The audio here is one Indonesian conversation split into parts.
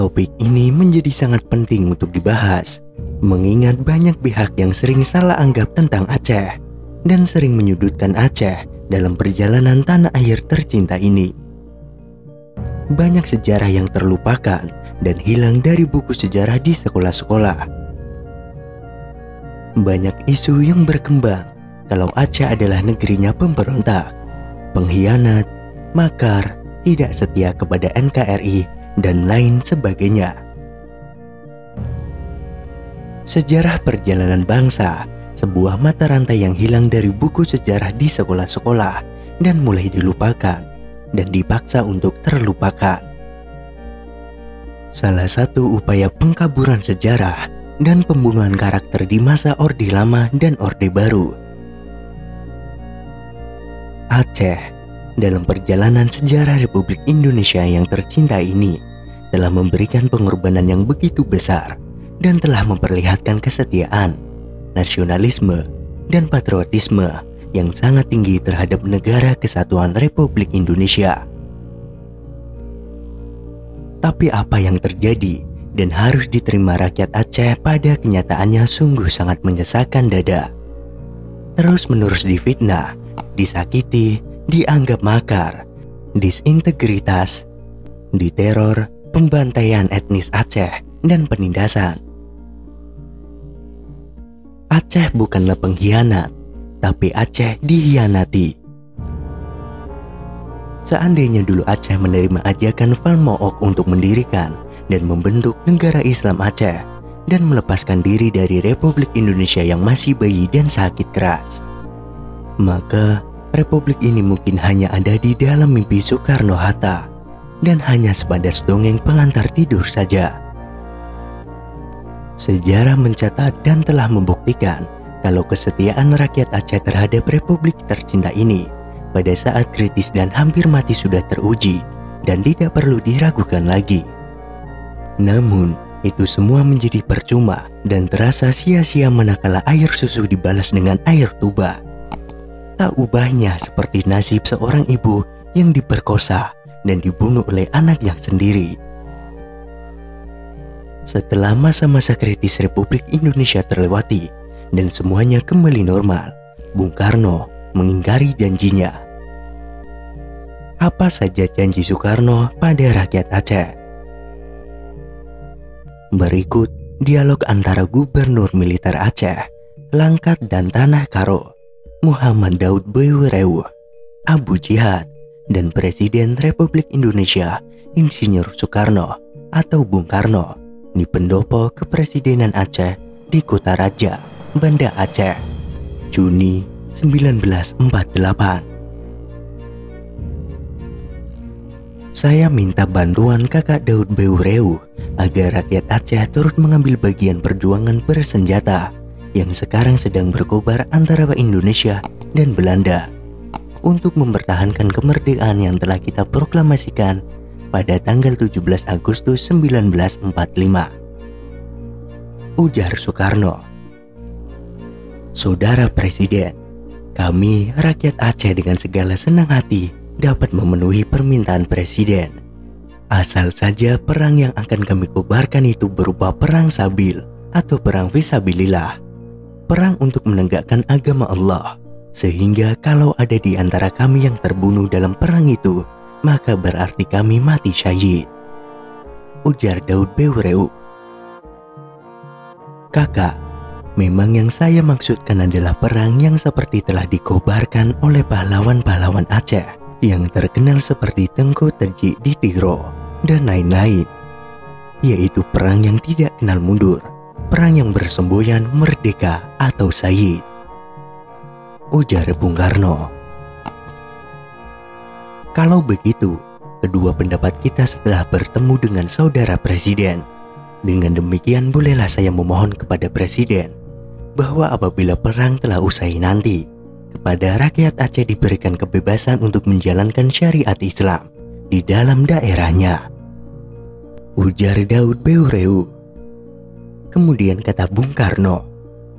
topik ini menjadi sangat penting untuk dibahas, mengingat banyak pihak yang sering salah anggap tentang Aceh dan sering menyudutkan Aceh dalam perjalanan tanah air tercinta ini. Banyak sejarah yang terlupakan dan hilang dari buku sejarah di sekolah-sekolah. Banyak isu yang berkembang kalau Aceh adalah negerinya pemberontak, pengkhianat, makar, tidak setia kepada NKRI, dan lain sebagainya. Sejarah perjalanan bangsa, sebuah mata rantai yang hilang dari buku sejarah di sekolah-sekolah dan mulai dilupakan dan dipaksa untuk terlupakan. Salah satu upaya pengkaburan sejarah dan pembunuhan karakter di masa Orde Lama dan Orde Baru. Aceh dalam perjalanan sejarah Republik Indonesia yang tercinta ini telah memberikan pengorbanan yang begitu besar dan telah memperlihatkan kesetiaan, nasionalisme, dan patriotisme yang sangat tinggi terhadap Negara Kesatuan Republik Indonesia. Tapi apa yang terjadi dan harus diterima rakyat Aceh pada kenyataannya sungguh sangat menyesakan dada. Terus-menerus difitnah, disakiti, dianggap makar, disintegritas, diteror, pembantaian etnis Aceh, dan penindasan. Aceh bukanlah pengkhianat, tapi Aceh dihianati. Seandainya dulu Aceh menerima ajakan Van Mook untuk mendirikan dan membentuk negara Islam Aceh dan melepaskan diri dari Republik Indonesia yang masih bayi dan sakit keras, maka Republik ini mungkin hanya ada di dalam mimpi Soekarno-Hatta dan hanya sebatas dongeng pengantar tidur saja. Sejarah mencatat dan telah membuktikan kalau kesetiaan rakyat Aceh terhadap Republik tercinta ini pada saat kritis dan hampir mati sudah teruji dan tidak perlu diragukan lagi. Namun, itu semua menjadi percuma dan terasa sia-sia manakala air susu dibalas dengan air tuba. Tak ubahnya seperti nasib seorang ibu yang diperkosa dan dibunuh oleh anaknya sendiri. Setelah masa-masa kritis Republik Indonesia terlewati dan semuanya kembali normal, Bung Karno mengingkari janjinya. Apa saja janji Soekarno pada rakyat Aceh? Berikut dialog antara Gubernur Militer Aceh, Langkat dan Tanah Karo, Muhammad Daud Beurew, Abu Jihad, dan Presiden Republik Indonesia Insinyur Soekarno atau Bung Karno di pendopo kepresidenan Aceh di Kota Raja, Banda Aceh, Juni 1948. Saya minta bantuan Kakak Daud Beurew agar rakyat Aceh turut mengambil bagian perjuangan bersenjata yang sekarang sedang berkobar antara Indonesia dan Belanda untuk mempertahankan kemerdekaan yang telah kita proklamasikan pada tanggal 17 Agustus 1945. Ujar Soekarno. Saudara Presiden, kami rakyat Aceh dengan segala senang hati dapat memenuhi permintaan Presiden. Asal saja perang yang akan kami kobarkan itu berupa perang sabil atau perang fisabilillah, perang untuk menegakkan agama Allah, sehingga kalau ada di antara kami yang terbunuh dalam perang itu, maka berarti kami mati syahid. Ujar Daud Beurew. Kakak, memang yang saya maksudkan adalah perang yang seperti telah dikobarkan oleh pahlawan-pahlawan Aceh yang terkenal seperti Tengku Terji di Tiro dan lain-lain, yaitu perang yang tidak kenal mundur, perang yang bersemboyan merdeka atau syahid. Ujar Bung Karno. Kalau begitu, kedua pendapat kita setelah bertemu dengan saudara Presiden. Dengan demikian bolehlah saya memohon kepada Presiden bahwa apabila perang telah usai nanti, kepada rakyat Aceh diberikan kebebasan untuk menjalankan syariat Islam di dalam daerahnya. Ujar Daud Beurew. Kemudian kata Bung Karno,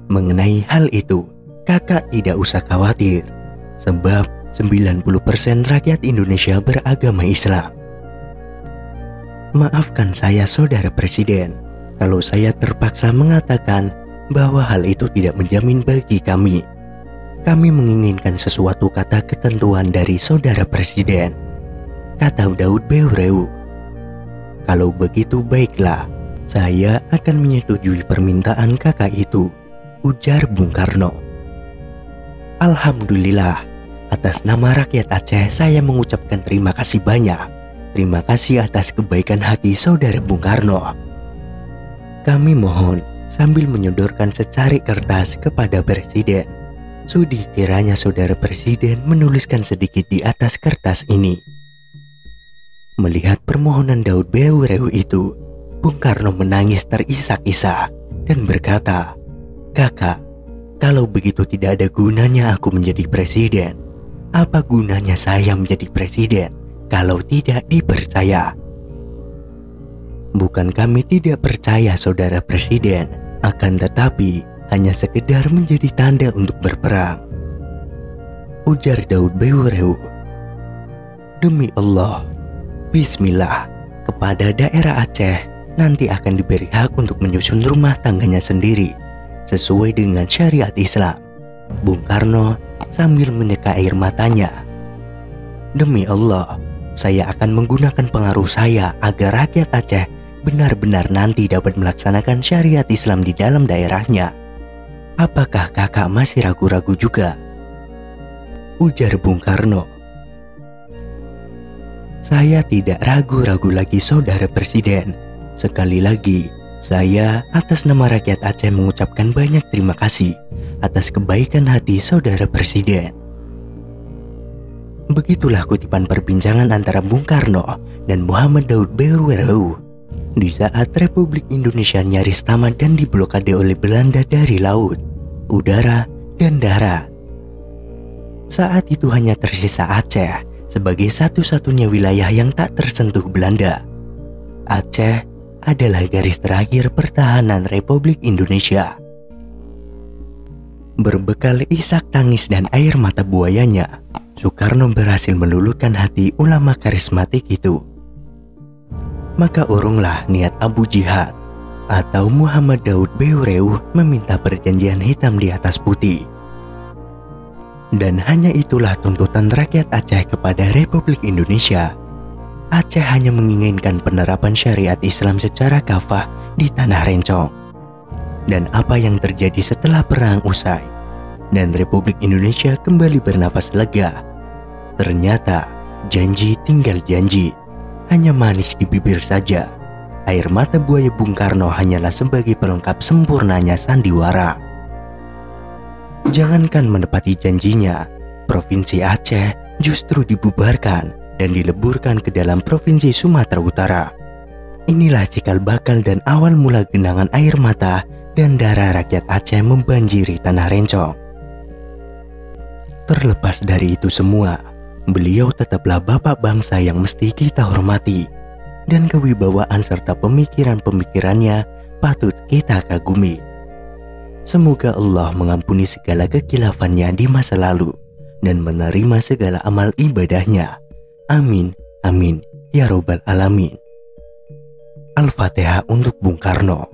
mengenai hal itu, kakak tidak usah khawatir, sebab 90% rakyat Indonesia beragama Islam. Maafkan saya Saudara Presiden kalau saya terpaksa mengatakan bahwa hal itu tidak menjamin bagi kami. Kami menginginkan sesuatu kata ketentuan dari Saudara Presiden, kata Daud Beureu. Kalau begitu baiklah, saya akan menyetujui permintaan kakak itu, ujar Bung Karno. Alhamdulillah, atas nama rakyat Aceh saya mengucapkan terima kasih banyak. Terima kasih atas kebaikan hati Saudara Bung Karno. Kami mohon sambil menyodorkan secari kertas kepada Presiden. Sudi kiranya Saudara Presiden menuliskan sedikit di atas kertas ini. Melihat permohonan Daud Beureu itu, Bung Karno menangis terisak-isak dan berkata, "Kakak, kalau begitu tidak ada gunanya aku menjadi presiden. Apa gunanya saya menjadi presiden kalau tidak dipercaya?" Bukan kami tidak percaya Saudara Presiden, akan tetapi hanya sekedar menjadi tanda untuk berperang, ujar Daud Beureu. Demi Allah, bismillah, kepada daerah Aceh nanti akan diberi hak untuk menyusun rumah tangganya sendiri sesuai dengan syariat Islam, Bung Karno sambil menyeka air matanya. Demi Allah, saya akan menggunakan pengaruh saya agar rakyat Aceh benar-benar nanti dapat melaksanakan syariat Islam di dalam daerahnya. Apakah kakak masih ragu-ragu juga? Ujar Bung Karno. Saya tidak ragu-ragu lagi Saudara Presiden. Sekali lagi, saya atas nama rakyat Aceh mengucapkan banyak terima kasih atas kebaikan hati Saudara Presiden. Begitulah kutipan perbincangan antara Bung Karno dan Muhammad Daud Beureu di saat Republik Indonesia nyaris tamat dan diblokade oleh Belanda dari laut, udara, dan darat. Saat itu hanya tersisa Aceh sebagai satu-satunya wilayah yang tak tersentuh Belanda. Aceh adalah garis terakhir pertahanan Republik Indonesia. Berbekal isak tangis dan air mata buayanya, Soekarno berhasil meluluhkan hati ulama karismatik itu. Maka urunglah niat Abu Jihad atau Muhammad Daud Beureu meminta perjanjian hitam di atas putih. Dan hanya itulah tuntutan rakyat Aceh kepada Republik Indonesia. Aceh hanya menginginkan penerapan syariat Islam secara kafah di Tanah Rencong. Dan apa yang terjadi setelah perang usai dan Republik Indonesia kembali bernafas lega? Ternyata janji tinggal janji, hanya manis di bibir saja. Air mata buaya Bung Karno hanyalah sebagai pelengkap sempurnanya sandiwara. Jangankan menepati janjinya, Provinsi Aceh justru dibubarkan dan dileburkan ke dalam Provinsi Sumatera Utara. Inilah cikal bakal dan awal mula genangan air mata dan darah rakyat Aceh membanjiri Tanah Rencong. Terlepas dari itu semua, beliau tetaplah bapak bangsa yang mesti kita hormati, dan kewibawaan serta pemikiran-pemikirannya patut kita kagumi. Semoga Allah mengampuni segala kekilafannya di masa lalu dan menerima segala amal ibadahnya. Amin, amin, ya robbal alamin. Al-Fatihah untuk Bung Karno.